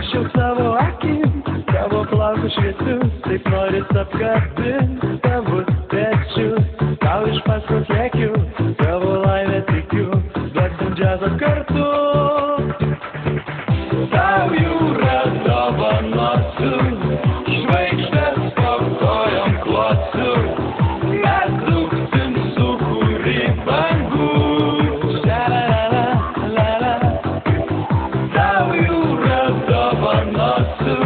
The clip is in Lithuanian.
Prašiau savo akim, tavo plaukus šviesius, taip noris apkabint tavus pečius. Tau iš paskos lėkiu, tavo laimę tikiu, duosim džiazą kartu. Tau jūra dovanosiu, žvaigždės po kojom klosiu, mes dūksim sūkurį bangų. Tau jūra dovanosiu,